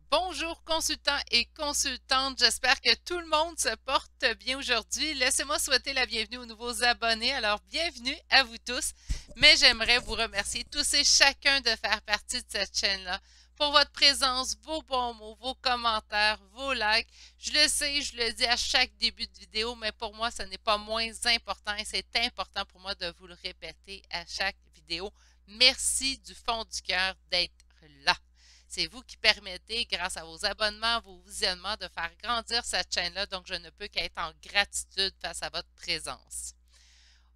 Bonjour consultants et consultantes, j'espère que tout le monde se porte bien aujourd'hui. Laissez-moi souhaiter la bienvenue aux nouveaux abonnés. Alors, bienvenue à vous tous, mais j'aimerais vous remercier tous et chacun de faire partie de cette chaîne-là pour votre présence, vos bons mots, vos commentaires, vos likes. Je le sais, je le dis à chaque début de vidéo, mais pour moi, ce n'est pas moins important et c'est important pour moi de vous le répéter à chaque vidéo. Merci du fond du cœur d'être là. C'est vous qui permettez, grâce à vos abonnements, vos visionnements, de faire grandir cette chaîne-là, donc je ne peux qu'être en gratitude face à votre présence.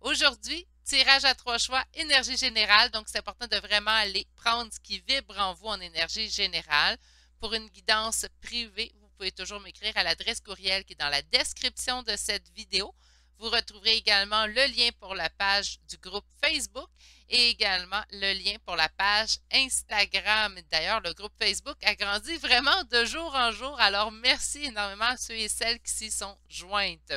Aujourd'hui, tirage à 3 choix, énergie générale, donc c'est important de vraiment aller prendre ce qui vibre en vous en énergie générale. Pour une guidance privée, vous pouvez toujours m'écrire à l'adresse courriel qui est dans la description de cette vidéo. Vous retrouverez également le lien pour la page du groupe Facebook et également le lien pour la page Instagram. D'ailleurs, le groupe Facebook a grandi vraiment de jour en jour, alors merci énormément à ceux et celles qui s'y sont jointes.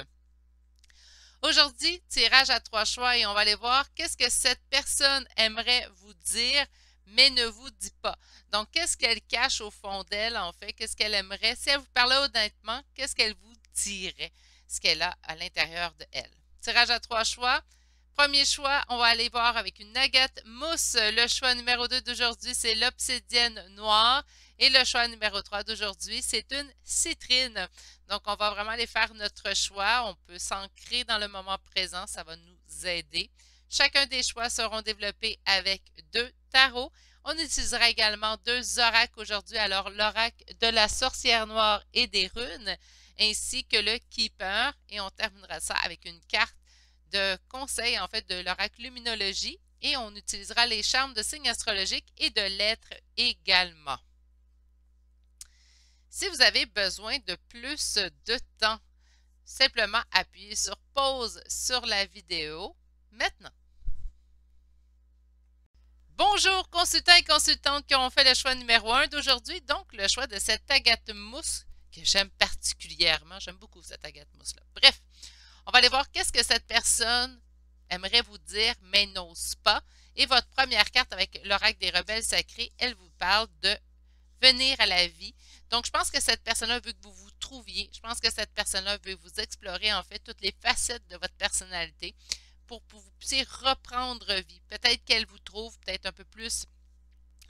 Aujourd'hui, tirage à 3 choix et on va aller voir qu'est-ce que cette personne aimerait vous dire, mais ne vous dit pas. Donc, qu'est-ce qu'elle cache au fond d'elle, en fait? Qu'est-ce qu'elle aimerait? Si elle vous parlait honnêtement, qu'est-ce qu'elle vous dirait? Ce qu'elle a à l'intérieur de elle. Tirage à 3 choix. Premier choix, on va aller voir avec une agate mousse. Le choix numéro 2 d'aujourd'hui, c'est l'obsidienne noire. Et le choix numéro 3 d'aujourd'hui, c'est une citrine. Donc, on va vraiment aller faire notre choix. On peut s'ancrer dans le moment présent. Ça va nous aider. Chacun des choix seront développés avec 2 tarots. On utilisera également 2 oracles aujourd'hui. Alors, l'oracle de la sorcière noire et des runes, ainsi que le keeper. Et on terminera ça avec une carte de conseil, en fait, de l'oracle luminologie. Et on utilisera les charmes de signes astrologiques et de lettres également. Si vous avez besoin de plus de temps, simplement appuyez sur pause sur la vidéo maintenant. Bonjour consultants et consultantes qui ont fait le choix numéro 1 d'aujourd'hui, donc le choix de cette agate mousse que j'aime particulièrement. J'aime beaucoup cette agate mousse-là. Bref, on va aller voir qu'est-ce que cette personne aimerait vous dire mais n'ose pas. Et votre première carte avec l'oracle des rebelles sacrés, elle vous parle de venir à la vie. Donc, je pense que cette personne-là veut que vous vous trouviez. Je pense que cette personne-là veut vous explorer, en fait, toutes les facettes de votre personnalité pour que vous puissiez reprendre vie. Peut-être qu'elle vous trouve peut-être un peu plus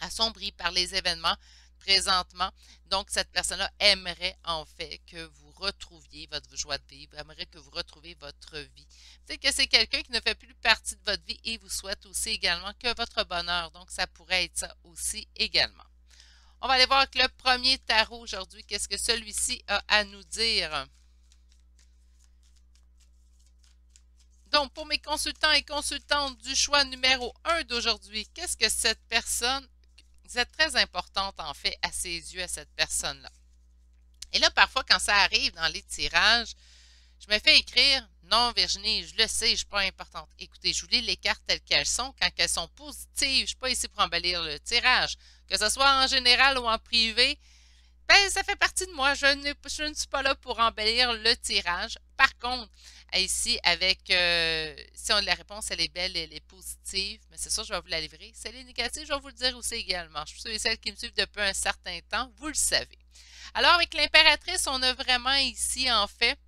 assombrie par les événements présentement. Donc, cette personne-là aimerait, en fait, que vous retrouviez votre joie de vivre, aimerait que vous retrouviez votre vie. Peut-être que c'est quelqu'un qui ne fait plus partie de votre vie et vous souhaite aussi également que votre bonheur. Donc, ça pourrait être ça aussi également. On va aller voir avec le premier tarot aujourd'hui. Qu'est-ce que celui-ci a à nous dire? Donc, pour mes consultants et consultantes du choix numéro 1 d'aujourd'hui, qu'est-ce que cette personne, vous êtes très importante en fait à ses yeux, à cette personne-là. Et là, parfois, quand ça arrive dans les tirages, je me fais écrire non, Virginie, je le sais, je ne suis pas importante. Écoutez, je vous lis les cartes telles qu'elles sont. Quand elles sont positives, je ne suis pas ici pour embellir le tirage. Que ce soit en général ou en privé, ben, ça fait partie de moi. Je ne suis pas là pour embellir le tirage. Par contre, ici, avec si on, la réponse elle est belle, elle est positive, mais c'est sûr, je vais vous la livrer. Si elle est négative, je vais vous le dire aussi également. Je suis ceux et celles qui me suivent depuis un certain temps, vous le savez. Alors, avec l'impératrice, on a vraiment ici, en fait,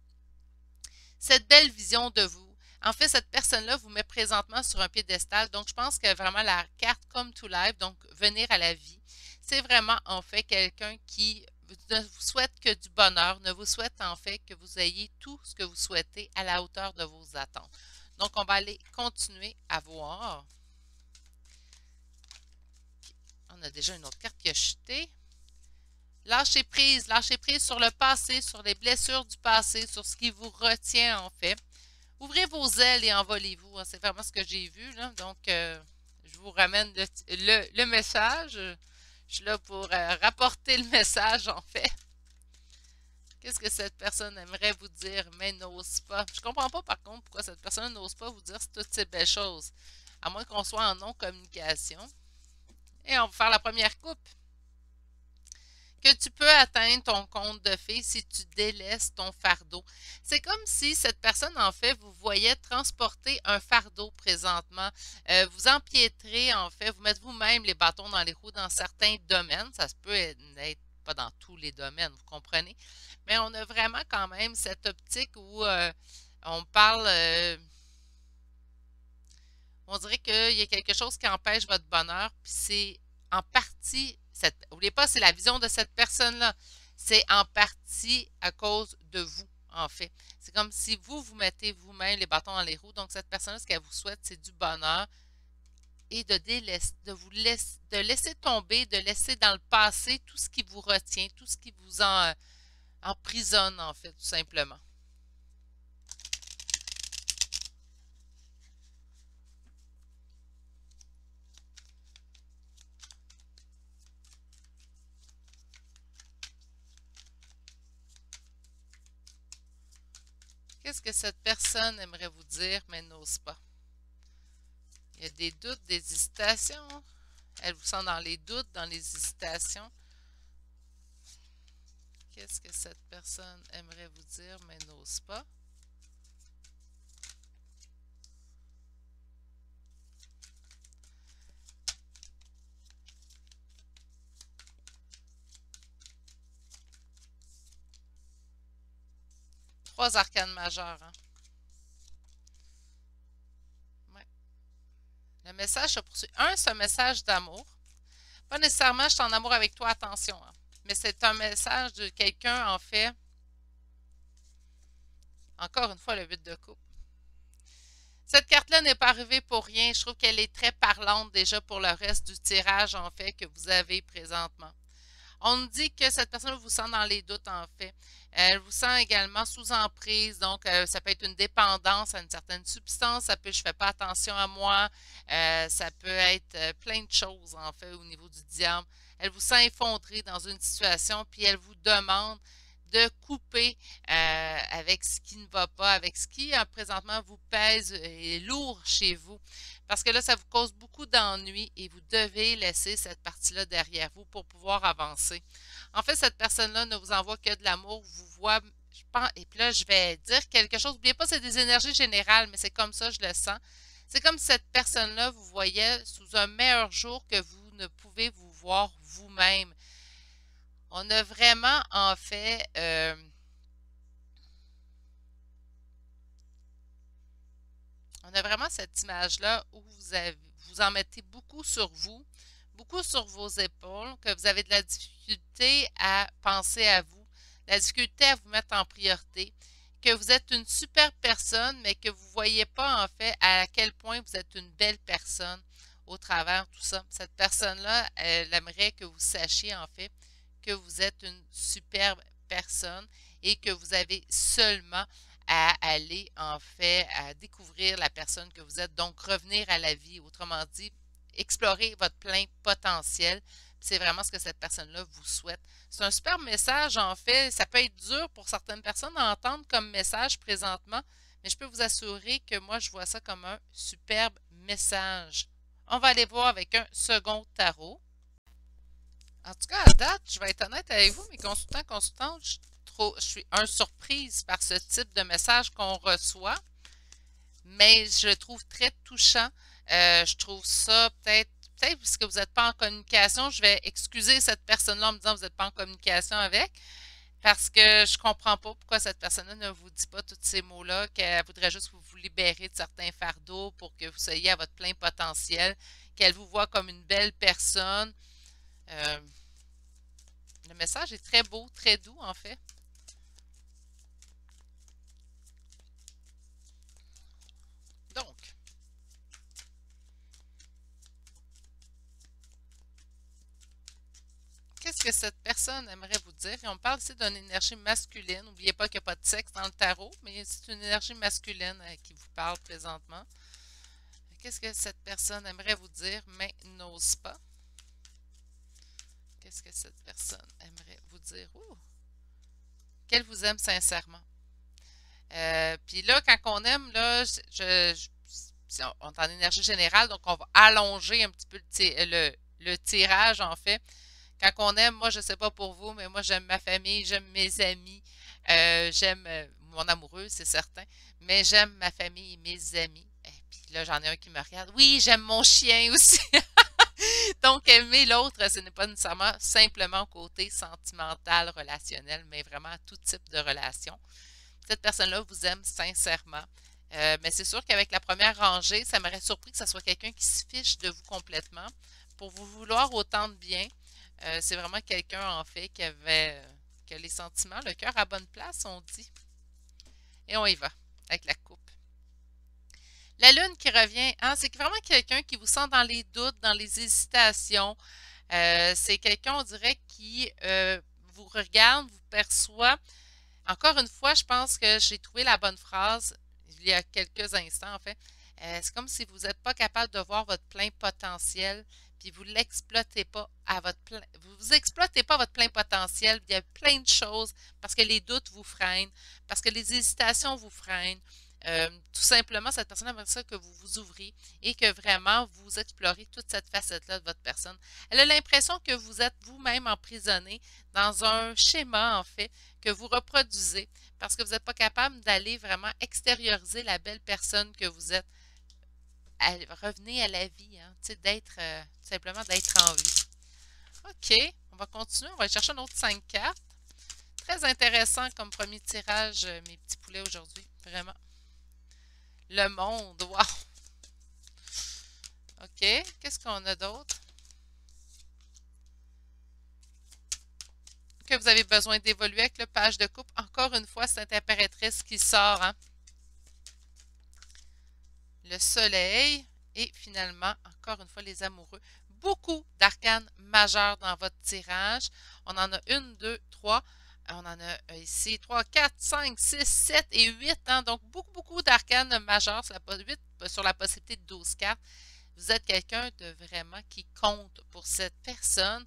cette belle vision de vous. En fait, cette personne-là vous met présentement sur un piédestal. Donc, je pense que vraiment la carte Come to Life, donc venir à la vie, c'est vraiment en fait quelqu'un qui ne vous souhaite que du bonheur, ne vous souhaite en fait que vous ayez tout ce que vous souhaitez à la hauteur de vos attentes. Donc, on va aller continuer à voir. On a déjà une autre carte qui a chuté. Lâchez prise sur le passé, sur les blessures du passé, sur ce qui vous retient en fait. Ouvrez vos ailes et envolez-vous. C'est vraiment ce que j'ai vu. Là. Donc, je vous ramène le message. Je suis là pour rapporter le message, en fait. Qu'est-ce que cette personne aimerait vous dire, mais n'ose pas? Je ne comprends pas, par contre, pourquoi cette personne n'ose pas vous dire toutes ces belles choses. À moins qu'on soit en non-communication. Et on va faire la première coupe. Que tu peux atteindre ton compte de fées si tu délaisses ton fardeau. C'est comme si cette personne, en fait, vous voyait transporter un fardeau présentement. Vous empiétrez, en fait, vous mettez vous-même les bâtons dans les roues dans certains domaines. Ça se peut être pas dans tous les domaines, vous comprenez? Mais on a vraiment quand même cette optique où on parle, on dirait qu'il y a quelque chose qui empêche votre bonheur, puis c'est en partie, n'oubliez pas, c'est la vision de cette personne-là. C'est en partie à cause de vous, en fait. C'est comme si vous, vous mettez vous-même les bâtons dans les roues. Donc, cette personne-là, ce qu'elle vous souhaite, c'est du bonheur et de laisser tomber, de laisser dans le passé tout ce qui vous retient, tout ce qui vous emprisonne, en fait, tout simplement. Qu'est-ce que cette personne aimerait vous dire, mais n'ose pas? Il y a des doutes, des hésitations. Elle vous sent dans les doutes, dans les hésitations. Qu'est-ce que cette personne aimerait vous dire, mais n'ose pas? Trois arcanes majeures. Hein? Ouais. Le message se poursuit. Un, c'est un message d'amour. Pas nécessairement, je suis en amour avec toi, attention. Hein? Mais c'est un message de quelqu'un, en fait. Encore une fois, le 8 de coupe. Cette carte-là n'est pas arrivée pour rien. Je trouve qu'elle est très parlante déjà pour le reste du tirage, en fait, que vous avez présentement. On nous dit que cette personne vous sent dans les doutes, en fait. Elle vous sent également sous emprise, donc ça peut être une dépendance à une certaine substance, ça peut je fais pas attention à moi, ça peut être plein de choses, en fait, au niveau du diable. Elle vous sent effondré dans une situation, puis elle vous demande de couper avec ce qui ne va pas, avec ce qui présentement vous pèse et est lourd chez vous. Parce que là, ça vous cause beaucoup d'ennuis et vous devez laisser cette partie-là derrière vous pour pouvoir avancer. En fait, cette personne-là ne vous envoie que de l'amour, vous voit, je pense, et puis là, je vais dire quelque chose. N'oubliez pas, c'est des énergies générales, mais c'est comme ça, je le sens. C'est comme si cette personne-là vous voyait sous un meilleur jour que vous ne pouvez vous voir vous-même. On a vraiment, en fait, on a vraiment cette image-là où vous en mettez beaucoup sur vous, beaucoup sur vos épaules, que vous avez de la difficulté à penser à vous, la difficulté à vous mettre en priorité, que vous êtes une super personne, mais que vous ne voyez pas en fait à quel point vous êtes une belle personne au travers de tout ça. Cette personne-là, elle aimerait que vous sachiez en fait que vous êtes une superbe personne et que vous avez seulement à aller en fait à découvrir la personne que vous êtes, donc revenir à la vie, autrement dit, explorer votre plein potentiel. C'est vraiment ce que cette personne-là vous souhaite. C'est un super message, en fait. Ça peut être dur pour certaines personnes à entendre comme message présentement, mais je peux vous assurer que moi, je vois ça comme un superbe message. On va aller voir avec un second tarot. En tout cas, à date, je vais être honnête avec vous, mes consultants, je suis surprise par ce type de message qu'on reçoit, mais je le trouve très touchant. Je trouve ça peut-être puisque vous n'êtes pas en communication, je vais excuser cette personne-là en me disant que vous n'êtes pas en communication avec, parce que je ne comprends pas pourquoi cette personne-là ne vous dit pas tous ces mots-là, qu'elle voudrait juste vous libérer de certains fardeaux pour que vous soyez à votre plein potentiel, qu'elle vous voit comme une belle personne. Le message est très beau, très doux en fait. Donc, qu'est-ce que cette personne aimerait vous dire? Et on parle ici d'une énergie masculine. N'oubliez pas qu'il n'y a pas de sexe dans le tarot, mais c'est une énergie masculine qui vous parle présentement. Qu'est-ce que cette personne aimerait vous dire, mais n'ose pas? Qu'est-ce que cette personne aimerait vous dire? Ouh! Qu'elle vous aime sincèrement. Puis là, quand on aime, là, on est en énergie générale, donc on va allonger un petit peu le tirage, en fait. Quand on aime, moi, je ne sais pas pour vous, mais moi, j'aime ma famille, j'aime mes amis, j'aime mon amoureux, c'est certain, mais j'aime ma famille et mes amis. Et puis là, j'en ai un qui me regarde. Oui, j'aime mon chien aussi. Donc, aimer l'autre, ce n'est pas nécessairement simplement au côté sentimental, relationnel, mais vraiment à tout type de relation. Cette personne-là vous aime sincèrement. Mais c'est sûr qu'avec la première rangée, ça m'aurait surpris que ce soit quelqu'un qui se fiche de vous complètement pour vous vouloir autant de bien. C'est vraiment quelqu'un, en fait, qui a les sentiments, le cœur à bonne place, on dit. Et on y va avec la coupe. La lune qui revient, hein, c'est vraiment quelqu'un qui vous sent dans les doutes, dans les hésitations. C'est quelqu'un, on dirait, qui vous regarde, vous perçoit. Encore une fois, je pense que j'ai trouvé la bonne phrase il y a quelques instants, en fait. C'est comme si vous n'êtes pas capable de voir votre plein potentiel, puis vous l'exploitez pas à votre plein, vous exploitez pas votre plein potentiel. Il y a plein de choses parce que les doutes vous freinent, parce que les hésitations vous freinent. Tout simplement, cette personne aimerait ça que vous vous ouvriez et que vraiment vous explorez toute cette facette-là de votre personne. Elle a l'impression que vous êtes vous-même emprisonné dans un schéma, en fait, que vous reproduisez parce que vous n'êtes pas capable d'aller vraiment extérioriser la belle personne que vous êtes. Revenez à la vie, hein, d'être, tout simplement d'être en vie. OK, on va continuer. On va aller chercher un autre 5 cartes. Très intéressant comme premier tirage, mes petits poulets aujourd'hui. Vraiment. Le monde, wow! OK, qu'est-ce qu'on a d'autre? Que vous avez besoin d'évoluer avec le page de coupe. Encore une fois, c'est impératrice qui sort. Hein? Le soleil et finalement, encore une fois, les amoureux. Beaucoup d'arcanes majeurs dans votre tirage. On en a une, deux, trois. On en a ici 3, 4, 5, 6, 7 et 8. Hein? Donc, beaucoup d'arcanes majeurs sur la possibilité de 12 cartes. Vous êtes quelqu'un de vraiment qui compte pour cette personne.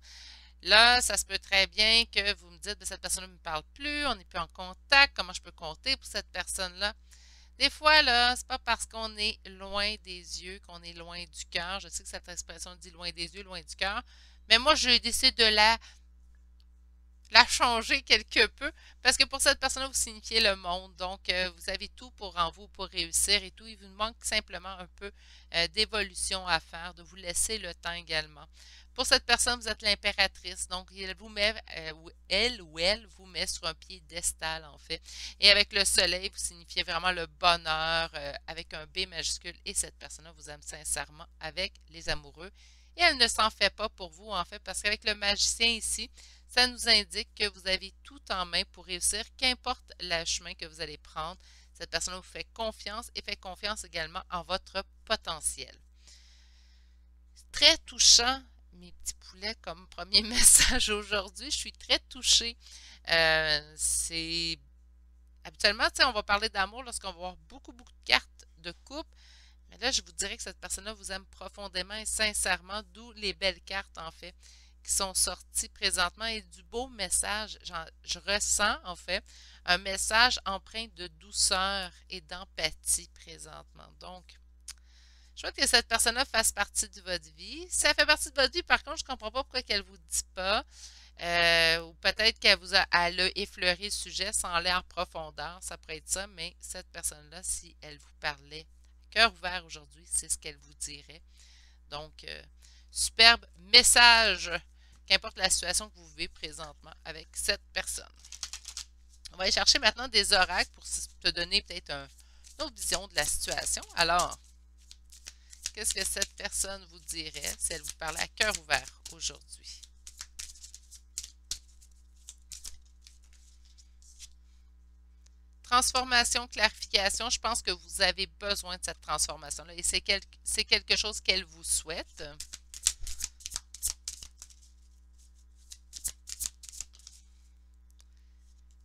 Là, ça se peut très bien que vous me dites, cette personne ne me parle plus, on n'est plus en contact, comment je peux compter pour cette personne-là? Des fois, là, c'est pas parce qu'on est loin des yeux qu'on est loin du cœur. Je sais que cette expression dit loin des yeux, loin du cœur. Mais moi, je décide de la changer quelque peu parce que pour cette personne-là, vous signifiez le monde. Donc, vous avez tout en vous pour réussir et tout. Il vous manque simplement un peu d'évolution à faire, de vous laisser le temps également. Pour cette personne, vous êtes l'impératrice. Donc, elle vous met, elle vous met sur un piédestal, en fait. Et avec le soleil, vous signifiez vraiment le bonheur avec un B majuscule. Et cette personne-là vous aime sincèrement avec les amoureux. Et elle ne s'en fait pas pour vous, en fait, parce qu'avec le magicien ici, ça nous indique que vous avez tout en main pour réussir, qu'importe le chemin que vous allez prendre. Cette personne vous fait confiance et fait confiance également en votre potentiel. Très touchant, mes petits poulets, comme premier message aujourd'hui. Je suis très touchée. Habituellement, on va parler d'amour lorsqu'on va avoir beaucoup de cartes de couple. Mais là, je vous dirais que cette personne-là vous aime profondément et sincèrement, d'où les belles cartes, en fait, qui sont sorties présentement et du beau message. Je ressens, en fait, un message empreint de douceur et d'empathie présentement. Donc, je souhaite que cette personne-là fasse partie de votre vie. Si elle fait partie de votre vie, par contre, je ne comprends pas pourquoi elle ne vous dit pas. Ou peut-être qu'elle elle a effleuré le sujet sans aller en profondeur. Ça pourrait être ça, mais cette personne-là, si elle vous parlait cœur ouvert aujourd'hui, c'est ce qu'elle vous dirait. Donc, superbe message, qu'importe la situation que vous vivez présentement avec cette personne. On va aller chercher maintenant des oracles pour te donner peut-être une autre vision de la situation. Alors, qu'est-ce que cette personne vous dirait si elle vous parlait à cœur ouvert aujourd'hui? Transformation, clarification, je pense que vous avez besoin de cette transformation-là et c'est quelque chose qu'elle vous souhaite.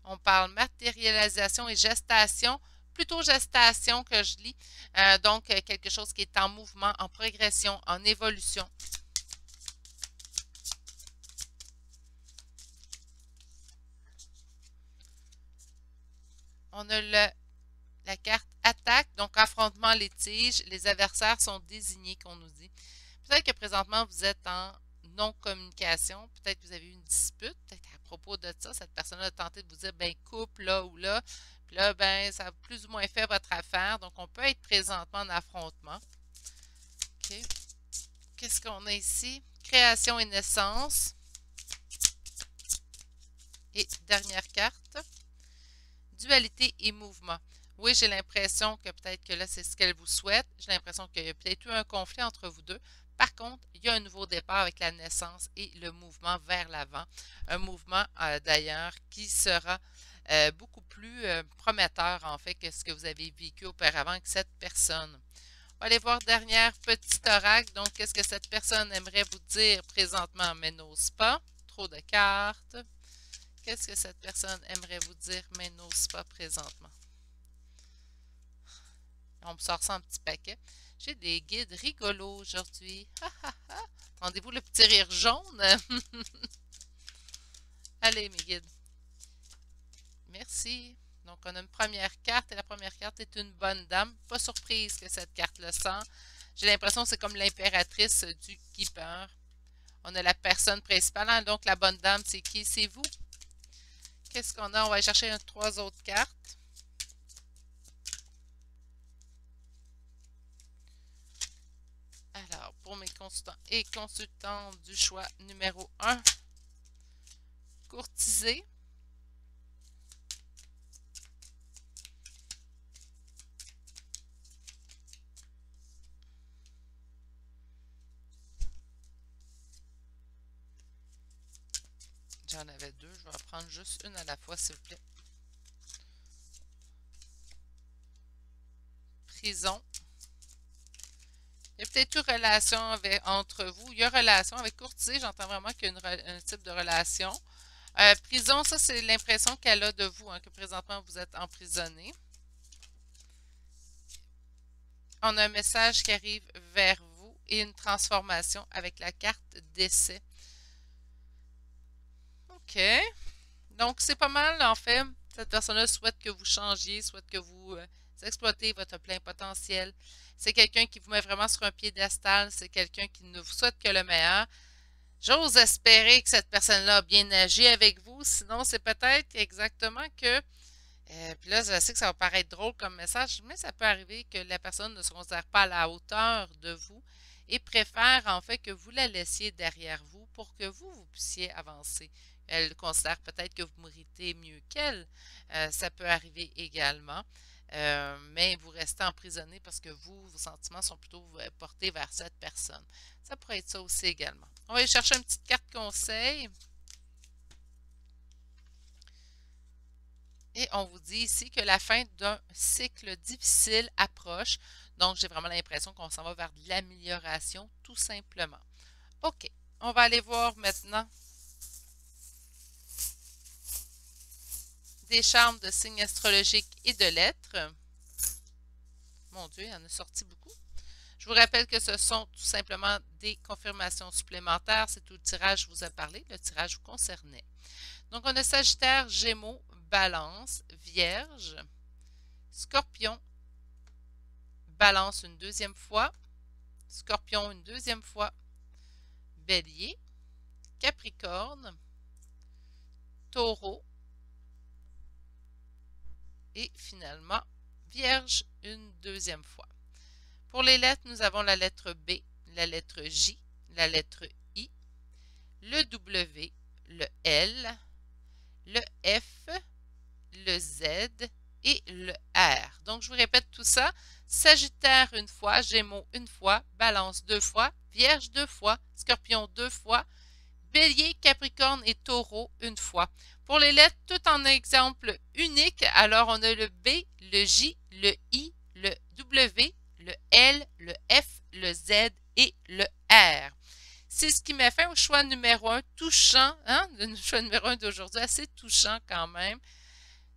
On parle matérialisation et gestation, plutôt gestation que je lis, donc quelque chose qui est en mouvement, en progression, en évolution. On a la carte attaque, donc affrontement litige. Les adversaires sont désignés, qu'on nous dit. Peut-être que présentement, vous êtes en non-communication. Peut-être que vous avez eu une dispute. Peut-être qu'à propos de ça, cette personne a tenté de vous dire, ben coupe là ou là. Puis là, ben, ça a plus ou moins fait votre affaire. Donc, on peut être présentement en affrontement. OK. Qu'est-ce qu'on a ici? Création et naissance. Et dernière carte. Dualité et mouvement. Oui, j'ai l'impression que peut-être que là, c'est ce qu'elle vous souhaite. J'ai l'impression qu'il y a peut-être eu un conflit entre vous deux. Par contre, il y a un nouveau départ avec la naissance et le mouvement vers l'avant. Un mouvement, d'ailleurs, qui sera beaucoup plus prometteur, en fait, que ce que vous avez vécu auparavant avec cette personne. On va aller voir dernière petite oracle. Donc, qu'est-ce que cette personne aimerait vous dire présentement, mais n'ose pas? Trop de cartes. Qu'est-ce que cette personne aimerait vous dire, mais n'ose pas présentement? On me sort ça en petit paquet. J'ai des guides rigolos aujourd'hui. Entendez-vous le petit rire jaune? Allez, mes guides. Merci. Donc, on a une première carte et la première carte est une bonne dame. Pas surprise que cette carte le sent. J'ai l'impression que c'est comme l'impératrice du keeper. On a la personne principale. Hein? Donc, la bonne dame, c'est qui? C'est vous. Qu'est-ce qu'on a? On va aller chercher trois autres cartes. Alors, pour mes consultants et consultantes du choix numéro 1, courtiser. J'en avais deux, je vais en prendre juste une à la fois, s'il vous plaît. Prison. Il y a peut-être une relation entre vous. Il y a relation avec courtiser, j'entends vraiment qu'il y a un type de relation. Prison, ça c'est l'impression qu'elle a de vous, hein, que présentement vous êtes emprisonné. On a un message qui arrive vers vous et une transformation avec la carte d'essai. OK. Donc, c'est pas mal, en fait. Cette personne-là souhaite que vous changiez, souhaite que vous exploitez votre plein potentiel. C'est quelqu'un qui vous met vraiment sur un piédestal. C'est quelqu'un qui ne vous souhaite que le meilleur. J'ose espérer que cette personne-là a bien agi avec vous. Sinon, c'est peut-être exactement que... puis là, je sais que ça va paraître drôle comme message, mais ça peut arriver que la personne ne se considère pas à la hauteur de vous et préfère en fait que vous la laissiez derrière vous pour que vous puissiez avancer. Elle considère peut-être que vous méritez mieux qu'elle. Ça peut arriver également. Mais vous restez emprisonné parce que vos sentiments sont plutôt portés vers cette personne. Ça pourrait être ça aussi également. On va aller chercher une petite carte conseil. Et on vous dit ici que la fin d'un cycle difficile approche. Donc, j'ai vraiment l'impression qu'on s'en va vers de l'amélioration, tout simplement. OK. On va aller voir maintenant des charmes de signes astrologiques et de lettres. Mon Dieu, il y en a sorti beaucoup. Je vous rappelle que ce sont tout simplement des confirmations supplémentaires. C'est tout le tirage que je vous ai parlé. Le tirage vous concernait. Donc, on a Sagittaire, Gémeaux, Balance, Vierge, Scorpion, Balance une deuxième fois, Scorpion une deuxième fois, Bélier, Capricorne, Taureau et finalement Vierge une deuxième fois. Pour les lettres, nous avons la lettre B, la lettre J, la lettre I, le W, le L, le F, le Z et le R. Donc, je vous répète tout ça. Sagittaire une fois, Gémeaux une fois, Balance deux fois, Vierge deux fois, Scorpion deux fois, Bélier, Capricorne et Taureau une fois. Pour les lettres, tout en exemple unique, alors on a le B, le J, le I, le W, le L, le F, le Z et le R. C'est ce qui m'a fait au choix numéro 1, touchant, hein, le choix numéro 1 d'aujourd'hui, assez touchant quand même.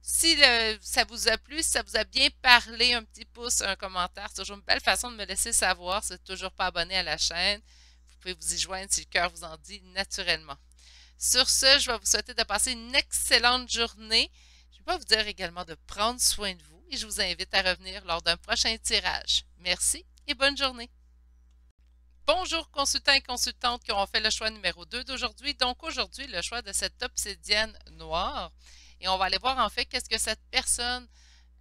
Si ça vous a plu, si ça vous a bien parlé, un petit pouce, un commentaire, c'est toujours une belle façon de me laisser savoir si vous n'êtes toujours pas abonné à la chaîne. Vous pouvez vous y joindre si le cœur vous en dit naturellement. Sur ce, je vais vous souhaiter de passer une excellente journée. Je vais vous dire également de prendre soin de vous et je vous invite à revenir lors d'un prochain tirage. Merci et bonne journée. Bonjour consultants et consultantes qui auront fait le choix numéro 2 d'aujourd'hui. Donc aujourd'hui, le choix de cette obsidienne noire. Et on va aller voir en fait qu'est-ce que cette personne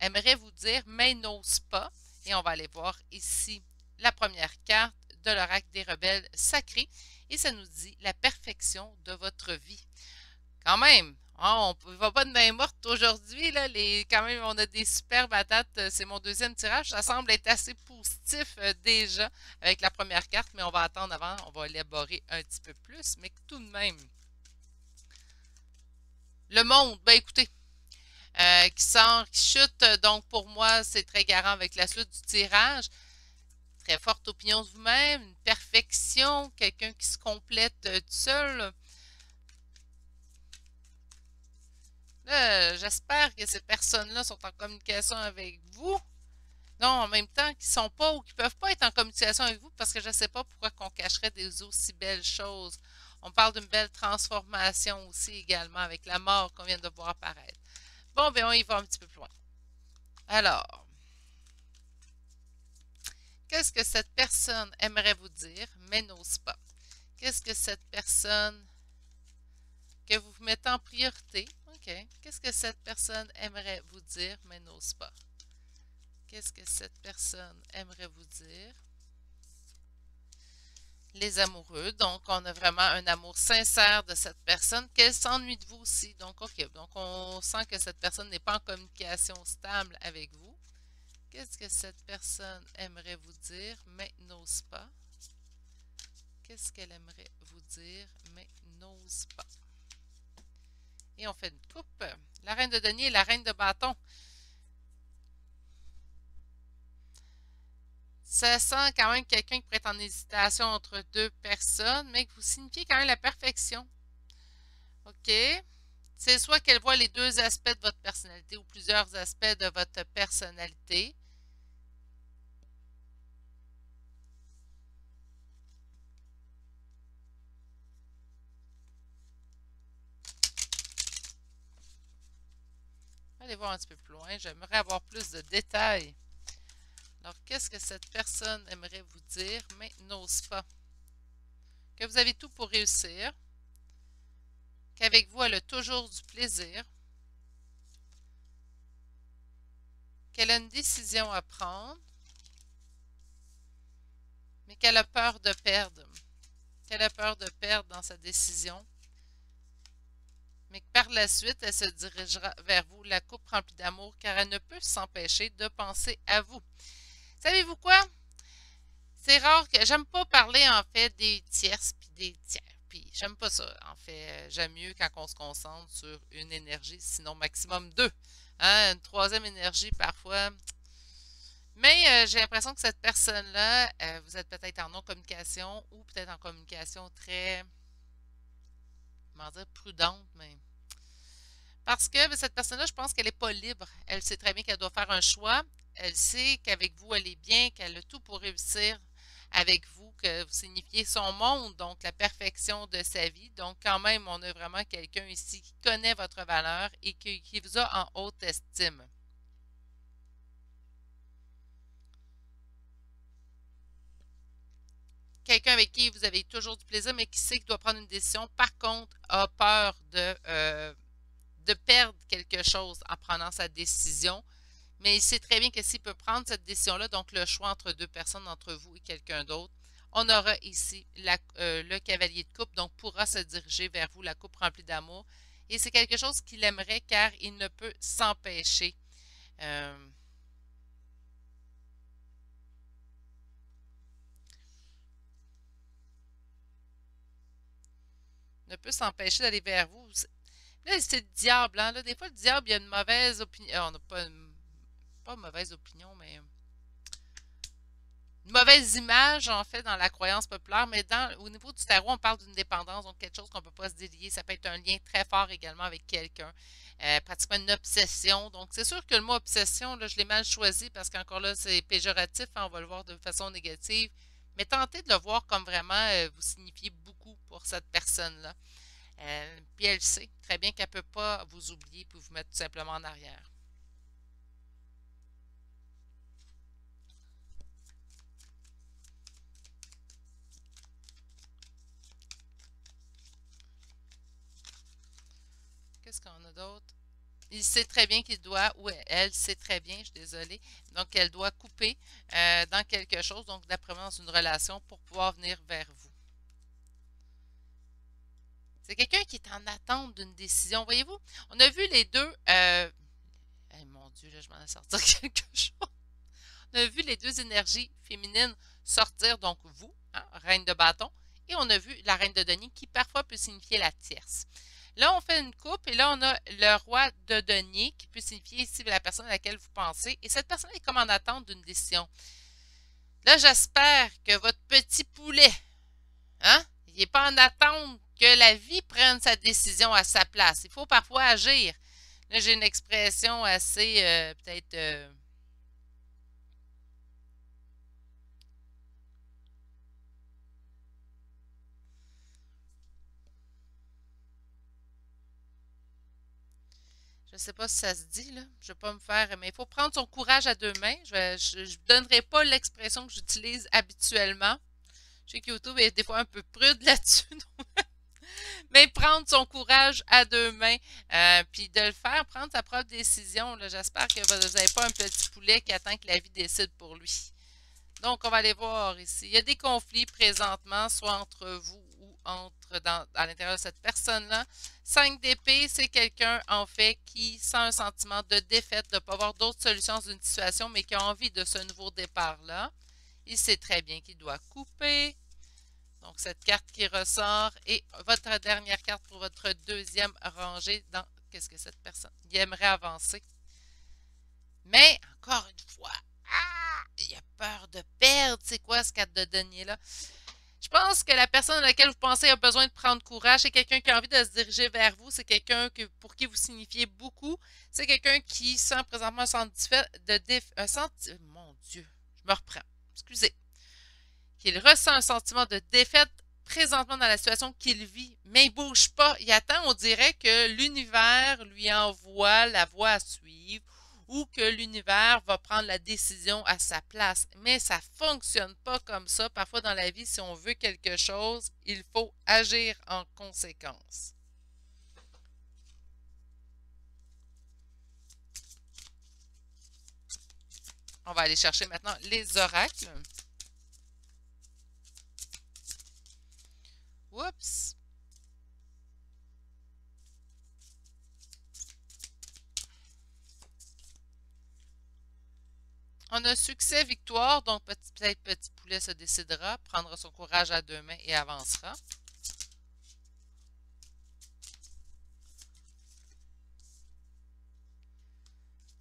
aimerait vous dire, mais n'ose pas. Et on va aller voir ici la première carte de l'oracle des rebelles sacrés et ça nous dit la perfection de votre vie. Quand même, hein, on ne va pas de main morte aujourd'hui, là, quand même, on a des super batates. C'est mon deuxième tirage. Ça semble être assez positif déjà avec la première carte, mais on va attendre avant. On va élaborer un petit peu plus, mais tout de même. Le monde, ben écoutez, qui chute, donc pour moi, c'est très garant avec la suite du tirage. Très forte opinion de vous-même, une perfection, quelqu'un qui se complète tout seul. Là, j'espère que ces personnes-là sont en communication avec vous. Non, en même temps, qu'ils sont pas ou qu'ils peuvent pas être en communication avec vous parce que je ne sais pas pourquoi qu'on cacherait des aussi belles choses. On parle d'une belle transformation aussi également avec la mort qu'on vient de voir apparaître. Bon, ben on y va un petit peu plus loin. Alors, qu'est-ce que cette personne aimerait vous dire, mais n'ose pas? Qu'est-ce que cette personne que vous vous mettez en priorité? OK. Qu'est-ce que cette personne aimerait vous dire, mais n'ose pas? Qu'est-ce que cette personne aimerait vous dire? Les amoureux, donc on a vraiment un amour sincère de cette personne, qu'elle s'ennuie de vous aussi. Donc, OK. Donc, on sent que cette personne n'est pas en communication stable avec vous. Qu'est-ce que cette personne aimerait vous dire, mais n'ose pas? Qu'est-ce qu'elle aimerait vous dire, mais n'ose pas? Et on fait une coupe. La reine de denier et la reine de bâton. Ça sent quand même quelqu'un qui pourrait être en hésitation entre deux personnes, mais que vous signifiez quand même la perfection. OK? C'est soit qu'elle voit les deux aspects de votre personnalité ou plusieurs aspects de votre personnalité. Allez voir un petit peu plus loin. J'aimerais avoir plus de détails. Alors, qu'est-ce que cette personne aimerait vous dire, mais n'ose pas? Que vous avez tout pour réussir. Qu'avec vous, elle a toujours du plaisir. Qu'elle a une décision à prendre, mais qu'elle a peur de perdre. Qu'elle a peur de perdre dans sa décision. Mais que par la suite, elle se dirigera vers vous, la coupe remplie d'amour, car elle ne peut s'empêcher de penser à vous. Savez-vous quoi? C'est rare que j'aime pas parler en fait des tierces puis des tiers. Puis j'aime pas ça. En fait, j'aime mieux quand on se concentre sur une énergie, sinon maximum deux. Hein, une troisième énergie parfois. Mais j'ai l'impression que cette personne-là, vous êtes peut-être en non-communication ou peut-être en communication très, comment dire, prudente, mais parce que cette personne-là, je pense qu'elle n'est pas libre. Elle sait très bien qu'elle doit faire un choix. Elle sait qu'avec vous, elle est bien, qu'elle a tout pour réussir avec vous, que vous signifiez son monde, donc la perfection de sa vie. Donc, quand même, on a vraiment quelqu'un ici qui connaît votre valeur et qui vous a en haute estime. Quelqu'un avec qui vous avez toujours du plaisir, mais qui sait qu'il doit prendre une décision, par contre, a peur de perdre quelque chose en prenant sa décision. Mais il sait très bien que s'il peut prendre cette décision-là, donc le choix entre deux personnes, entre vous et quelqu'un d'autre, on aura ici le cavalier de coupe, donc pourra se diriger vers vous, la coupe remplie d'amour. Et c'est quelque chose qu'il aimerait car il ne peut s'empêcher. Ne peut s'empêcher d'aller vers vous. Là, c'est le diable, hein? Là, des fois, le diable, il a une mauvaise opinion. On n'a pas une mauvaise opinion, mais une mauvaise image, en fait, dans la croyance populaire, mais au niveau du tarot, on parle d'une dépendance, donc quelque chose qu'on ne peut pas se délier. Ça peut être un lien très fort également avec quelqu'un, pratiquement une obsession. Donc, c'est sûr que le mot obsession, là, je l'ai mal choisi parce qu'encore là, c'est péjoratif, hein, on va le voir de façon négative, mais tentez de le voir comme vraiment vous signifiez beaucoup pour cette personne-là. Puis elle sait très bien qu'elle ne peut pas vous oublier et vous mettre tout simplement en arrière. Qu'est-ce qu'on a d'autre? il sait très bien qu'il doit, ou elle sait très bien, je suis désolée, donc elle doit couper dans quelque chose, donc d'après moi dans une relation pour pouvoir venir vers vous. C'est quelqu'un qui est en attente d'une décision. Voyez-vous, on a vu les deux. Mon Dieu, là, je m'en ai sorti quelque chose. On a vu les deux énergies féminines sortir, donc vous, hein, reine de bâton, et on a vu la reine de denier qui parfois peut signifier la tierce. Là, on fait une coupe et là, on a le roi de denier qui peut signifier ici la personne à laquelle vous pensez. Et cette personne est comme en attente d'une décision. Là, j'espère que votre petit poulet, hein, il n'est pas en attente que la vie prenne sa décision à sa place. Il faut parfois agir. Là, j'ai une expression assez, peut-être... je ne sais pas si ça se dit, là. Je ne vais pas me faire... Mais il faut prendre son courage à deux mains. Je ne donnerai pas l'expression que j'utilise habituellement. Je sais que YouTube est des fois un peu prude là-dessus. Mais prendre son courage à deux mains, puis de le faire, prendre sa propre décision. J'espère que vous n'avez pas un petit poulet qui attend que la vie décide pour lui. Donc, on va aller voir ici. Il y a des conflits présentement, soit entre vous ou à l'intérieur de cette personne-là. 5 d'épée, c'est quelqu'un, en fait, qui sent un sentiment de défaite, de ne pas avoir d'autres solutions dans une situation, mais qui a envie de ce nouveau départ-là. Il sait très bien qu'il doit couper. Donc, cette carte qui ressort et votre dernière carte pour votre deuxième rangée dans qu'est-ce que cette personne il aimerait avancer. Mais, encore une fois, il a peur de perdre. C'est quoi ce carte de denier-là? Je pense que la personne à laquelle vous pensez a besoin de prendre courage. C'est quelqu'un qui a envie de se diriger vers vous. C'est quelqu'un pour qui vous signifiez beaucoup. C'est quelqu'un qui sent présentement un sentiment mon Dieu, je me reprends. Excusez. Qu'il ressent un sentiment de défaite présentement dans la situation qu'il vit, mais il ne bouge pas. Il attend, on dirait que l'univers lui envoie la voie à suivre ou que l'univers va prendre la décision à sa place. Mais ça ne fonctionne pas comme ça. Parfois dans la vie, si on veut quelque chose, il faut agir en conséquence. On va aller chercher maintenant les oracles. Oups! On a succès, victoire, donc peut-être Petit Poulet se décidera, prendra son courage à deux mains et avancera.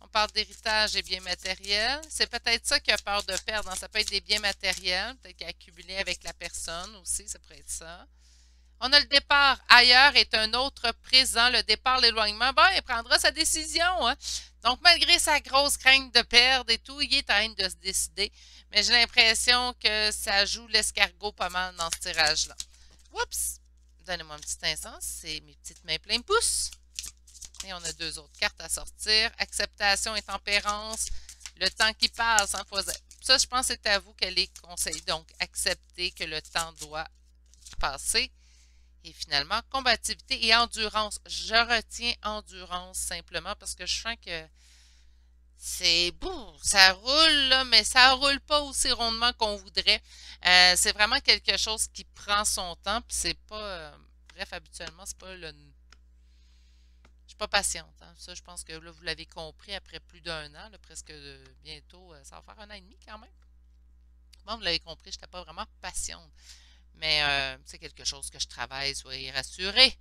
On parle d'héritage et biens matériels. C'est peut-être ça qu'il a peur de perdre. Ça peut être des biens matériels, peut-être qu'il a accumulé avec la personne aussi, ça pourrait être ça. On a le départ. Ailleurs est un autre présent. Le départ, l'éloignement. Bon, il prendra sa décision. Hein? Donc, malgré sa grosse crainte de perdre et tout, il est en train de se décider. Mais j'ai l'impression que ça joue l'escargot pas mal dans ce tirage-là. Oups! Donnez-moi un petit instant. C'est mes petites mains pleines pouces. Et on a deux autres cartes à sortir. Acceptation et tempérance. Le temps qui passe. Hein, ça, je pense que c'est à vous qu'elle est conseillée. Donc, accepter que le temps doit passer. Et finalement, combativité et endurance. Je retiens endurance simplement parce que je sens que c'est beau, ça roule, là, mais ça roule pas aussi rondement qu'on voudrait. C'est vraiment quelque chose qui prend son temps, puis c'est pas. Bref, habituellement, c'est pas le. Je suis pas patiente. Hein. Ça, je pense que là, vous l'avez compris après plus d'un an, là, presque bientôt. Ça va faire un an et demi quand même. Bon, vous l'avez compris, je n'étais pas vraiment patiente. Mais c'est quelque chose que je travaille, soyez rassurés.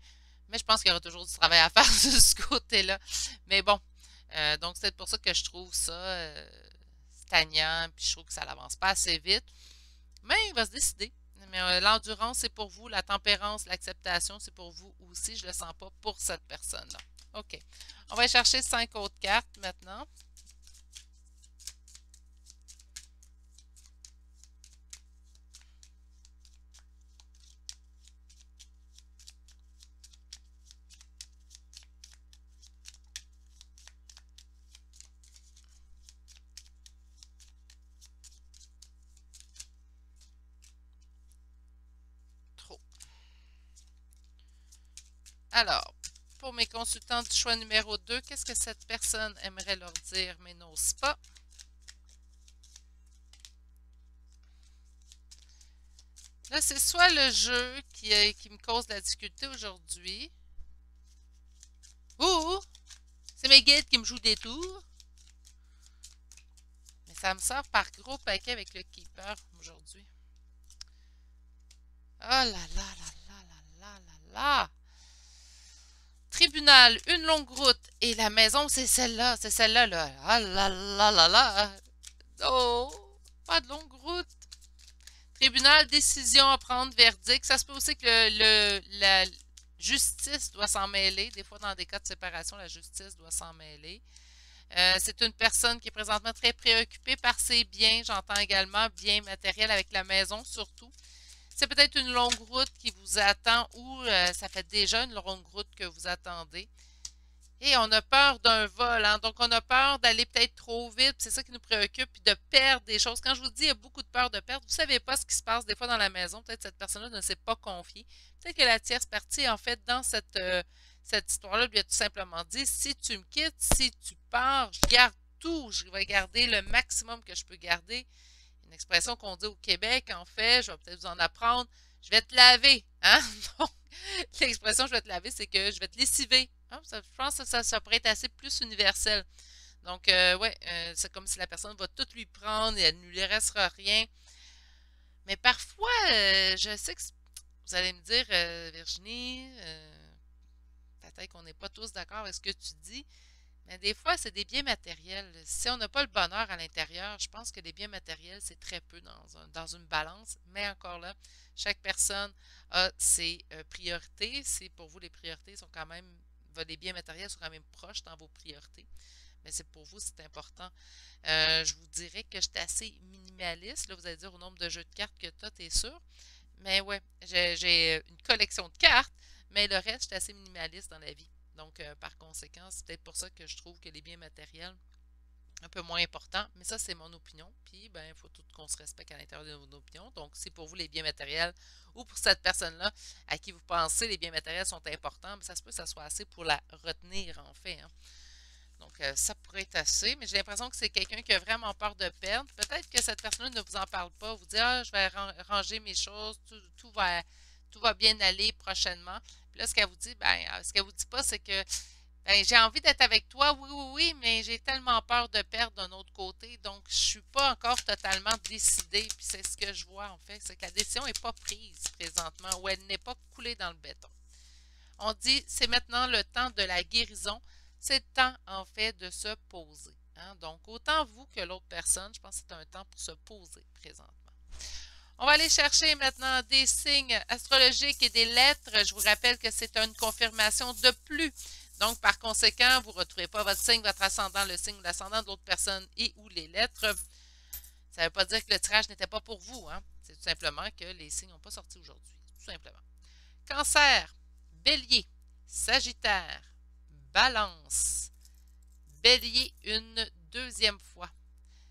Mais je pense qu'il y aura toujours du travail à faire de ce côté-là. Mais bon, donc c'est pour ça que je trouve ça stagnant, puis je trouve que ça n'avance pas assez vite. Mais il va se décider. Mais l'endurance, c'est pour vous. La tempérance, l'acceptation, c'est pour vous aussi. Je ne le sens pas pour cette personne-là. OK. On va chercher 5 autres cartes maintenant. Alors, pour mes consultants du choix numéro 2. Qu'est-ce que cette personne aimerait leur dire, mais n'ose pas? Là, c'est soit le jeu qui me cause de la difficulté aujourd'hui, ou c'est mes guides qui me jouent des tours. Mais ça me sort par gros paquet avec le keeper aujourd'hui. Oh là là là là là là là là! Tribunal, une longue route. Et la maison, c'est celle-là. C'est celle-là, là. Ah là là là là! Oh! Pas de longue route. Tribunal, décision à prendre, verdict. Ça se peut aussi que la justice doit s'en mêler. Des fois, dans des cas de séparation, la justice doit s'en mêler. C'est une personne qui est présentement très préoccupée par ses biens. J'entends également biens matériels avec la maison, surtout. C'est peut-être une longue route qui vous attend ou ça fait déjà une longue route que vous attendez. Et on a peur d'un vol, hein? Donc on a peur d'aller peut-être trop vite, c'est ça qui nous préoccupe, puis de perdre des choses. Quand je vous dis il y a beaucoup de peur de perdre, vous ne savez pas ce qui se passe des fois dans la maison. Peut-être que cette personne-là ne s'est pas confiée. Peut-être que la tierce partie, en fait, dans cette histoire-là, lui a tout simplement dit, si tu me quittes, si tu pars, je garde tout, je vais garder le maximum que je peux garder. Une expression qu'on dit au Québec, en fait, je vais peut-être vous en apprendre, je vais te laver, hein? Donc, l'expression je vais te laver, c'est que je vais te lessiver. Hein? Je pense que ça pourrait être assez plus universel. Donc, ouais, c'est comme si la personne va tout lui prendre et elle ne lui restera rien. Mais parfois, je sais que vous allez me dire, Virginie, peut-être qu'on n'est pas tous d'accord avec ce que tu dis, mais des fois, c'est des biens matériels. Si on n'a pas le bonheur à l'intérieur, je pense que les biens matériels, c'est très peu dans une balance. Mais encore là, chaque personne a ses priorités. Si pour vous, les priorités sont quand même, les biens matériels sont quand même proches dans vos priorités. Mais c'est pour vous, c'est important. Je vous dirais que j'étais assez minimaliste. Là, vous allez dire au nombre de jeux de cartes que tu as, t'es sûr. Mais ouais, j'ai une collection de cartes, mais le reste, j'étais assez minimaliste dans la vie. Donc, par conséquent, c'est peut-être pour ça que je trouve que les biens matériels, un peu moins importants. Mais ça, c'est mon opinion. Puis, ben, il faut tout qu'on se respecte à l'intérieur de nos opinions. Donc, si pour vous, les biens matériels, ou pour cette personne-là à qui vous pensez les biens matériels sont importants, ben, ça se peut que ça soit assez pour la retenir, en fait. Hein. Donc, ça pourrait être assez. Mais j'ai l'impression que c'est quelqu'un qui a vraiment peur de perdre. Peut-être que cette personne-là ne vous en parle pas. Vous dit, ah, je vais ranger mes choses, tout va bien aller prochainement. Puis là, ce qu'elle vous dit, ben, ce qu'elle vous dit pas, c'est que ben, j'ai envie d'être avec toi, oui, oui, oui, mais j'ai tellement peur de perdre d'un autre côté, donc je suis pas encore totalement décidée. Puis c'est ce que je vois, en fait, c'est que la décision n'est pas prise présentement, ou elle n'est pas coulée dans le béton. On dit, c'est maintenant le temps de la guérison, c'est le temps, en fait, de se poser. Hein? Donc, autant vous que l'autre personne, je pense que c'est un temps pour se poser présentement. On va aller chercher maintenant des signes astrologiques et des lettres. Je vous rappelle que c'est une confirmation de plus. Donc, par conséquent, vous ne retrouvez pas votre signe, votre ascendant, le signe ou l'ascendant d'autres personnes et ou les lettres. Ça ne veut pas dire que le tirage n'était pas pour vous. Hein? C'est tout simplement que les signes n'ont pas sorti aujourd'hui. Tout simplement. Cancer, Bélier, Sagittaire, Balance, Bélier une deuxième fois.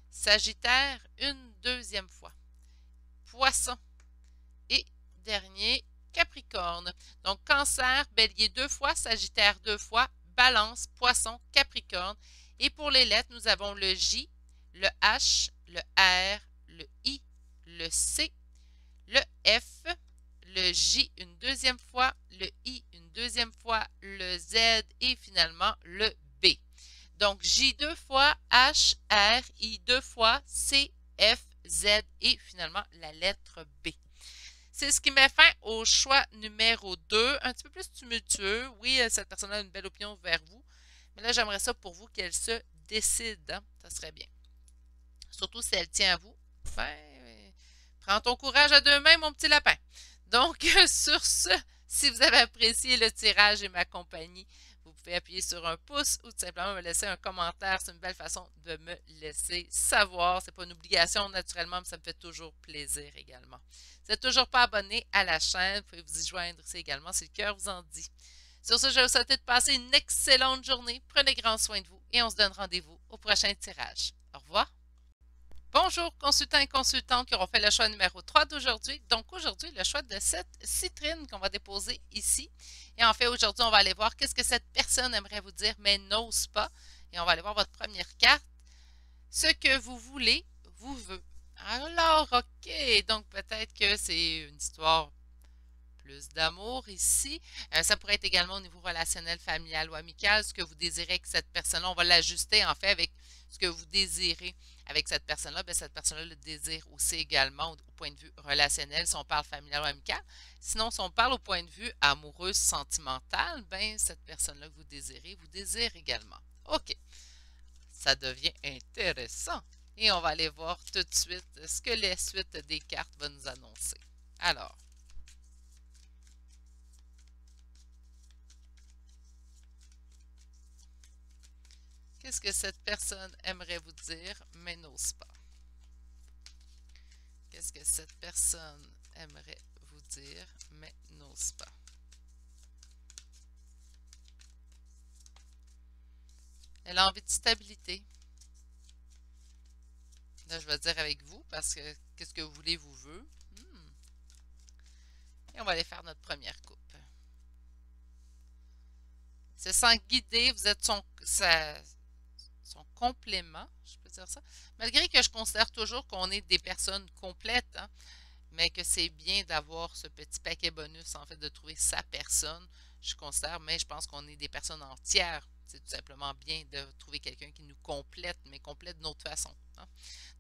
Sagittaire une deuxième fois. Poisson. Et dernier, Capricorne. Donc, Cancer, Bélier 2 fois, Sagittaire 2 fois, Balance, Poisson, Capricorne. Et pour les lettres, nous avons le J, le H, le R, le I, le C, le F, le J une deuxième fois, le I une deuxième fois, le Z et finalement le B. Donc, J 2 fois, H, R, I 2 fois, C, F, Z et finalement la lettre B. C'est ce qui met fin au choix numéro 2, un petit peu plus tumultueux. Oui, cette personne-là a une belle opinion vers vous, mais là, j'aimerais ça pour vous qu'elle se décide. Hein? Ça serait bien. Surtout si elle tient à vous. Ben, prends ton courage à deux mains, mon petit lapin. Donc, sur ce, si vous avez apprécié le tirage et ma compagnie, vous pouvez appuyer sur un pouce ou tout simplement me laisser un commentaire. C'est une belle façon de me laisser savoir. Ce n'est pas une obligation naturellement, mais ça me fait toujours plaisir également. Si vous n'êtes toujours pas abonné à la chaîne, vous pouvez vous y joindre ici également si le cœur vous en dit. Sur ce, je vais vous souhaiter de passer une excellente journée. Prenez grand soin de vous et on se donne rendez-vous au prochain tirage. Au revoir. Bonjour, consultants et consultantes qui auront fait le choix numéro 3 d'aujourd'hui. Donc aujourd'hui, le choix de cette citrine qu'on va déposer ici. Et en fait, aujourd'hui, on va aller voir qu'est-ce que cette personne aimerait vous dire, mais n'ose pas. Et on va aller voir votre première carte. Ce que vous voulez, vous veut. Alors, ok, donc peut-être que c'est une histoire plus d'amour ici. Ça pourrait être également au niveau relationnel, familial ou amical, ce que vous désirez que cette personne-là, on va l'ajuster en fait avec ce que vous désirez avec cette personne-là. Bien, cette personne-là le désire aussi également au point de vue relationnel, si on parle familial ou amical. Sinon, si on parle au point de vue amoureux, sentimental, bien, cette personne-là que vous désirez, vous désire également. OK, ça devient intéressant. Et on va aller voir tout de suite ce que la suite des cartes va nous annoncer. Alors, qu'est-ce que cette personne aimerait vous dire, mais n'ose pas? Qu'est-ce que cette personne aimerait vous dire, mais n'ose pas? Elle a envie de stabilité. Là, je vais dire avec vous, parce que qu'est-ce que vous voulez, vous veut. Et on va aller faire notre première coupe. Se sent guidé, vous êtes son complément, je peux dire ça. Malgré que je considère toujours qu'on est des personnes complètes, hein, mais que c'est bien d'avoir ce petit paquet bonus, en fait, de trouver sa personne, je considère, mais je pense qu'on est des personnes entières. C'est tout simplement bien de trouver quelqu'un qui nous complète, mais complète d'une autre façon, hein.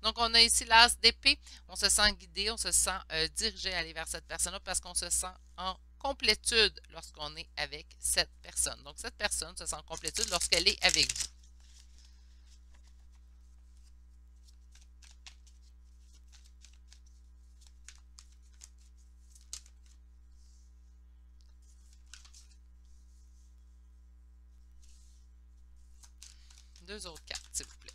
Donc, on a ici l'as d'épée. On se sent guidé, on se sent dirigé à aller vers cette personne-là parce qu'on se sent en complétude lorsqu'on est avec cette personne. Donc, cette personne se sent en complétude lorsqu'elle est avec vous. Deux autres cartes, s'il vous plaît.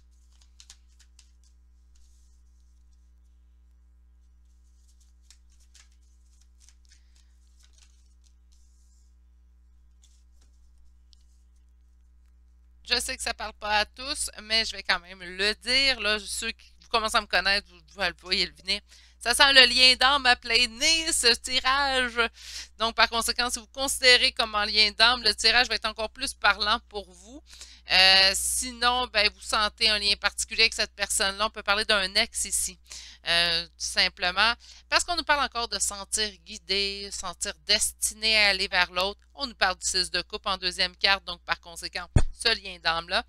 Je sais que ça ne parle pas à tous, mais je vais quand même le dire. Là, ceux qui vous commencez à me connaître, vous voyez le venir. Ça sent le lien d'âme à plein nez, ce tirage. Donc, par conséquent, si vous considérez comme un lien d'âme, le tirage va être encore plus parlant pour vous. Sinon, ben, vous sentez un lien particulier avec cette personne-là. On peut parler d'un ex ici, tout simplement. Parce qu'on nous parle encore de sentir guidé, sentir destiné à aller vers l'autre. On nous parle du 6 de coupe en deuxième carte, donc par conséquent, ce lien d'âme-là.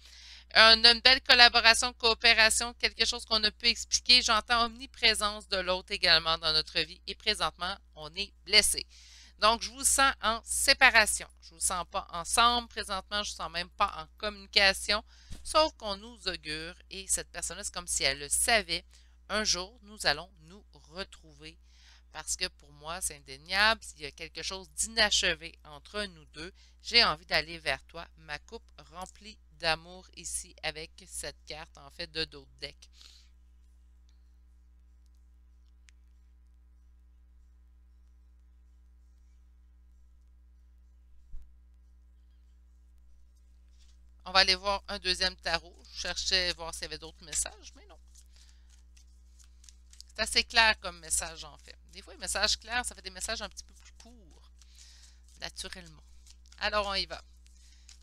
Une belle collaboration, coopération, quelque chose qu'on a pu expliquer. J'entends omniprésence de l'autre également dans notre vie et présentement, on est blessé. Donc, je vous sens en séparation. Je ne vous sens pas ensemble présentement, je ne vous sens même pas en communication, sauf qu'on nous augure et cette personne-là, c'est comme si elle le savait. Un jour, nous allons nous retrouver parce que pour moi, c'est indéniable. S'il y a quelque chose d'inachevé entre nous deux, j'ai envie d'aller vers toi. Ma coupe remplie d'amour ici avec cette carte, en fait, de d'autres decks. On va aller voir un deuxième tarot. Je cherchais à voir s'il y avait d'autres messages, mais non. C'est assez clair comme message, en fait. Des fois, les messages clairs, ça fait des messages un petit peu plus courts, naturellement. Alors, on y va.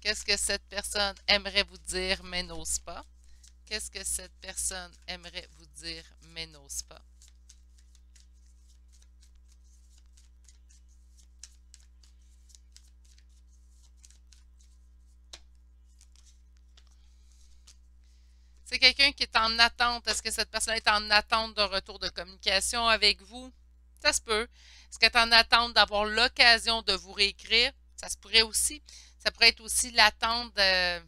Qu'est-ce que cette personne aimerait vous dire, mais n'ose pas? Qu'est-ce que cette personne aimerait vous dire, mais n'ose pas? C'est quelqu'un qui est en attente. Est-ce que cette personne est en attente d'un retour de communication avec vous? Ça se peut. Est-ce qu'elle est en attente d'avoir l'occasion de vous réécrire? Ça se pourrait aussi. Ça pourrait être aussi l'attente de...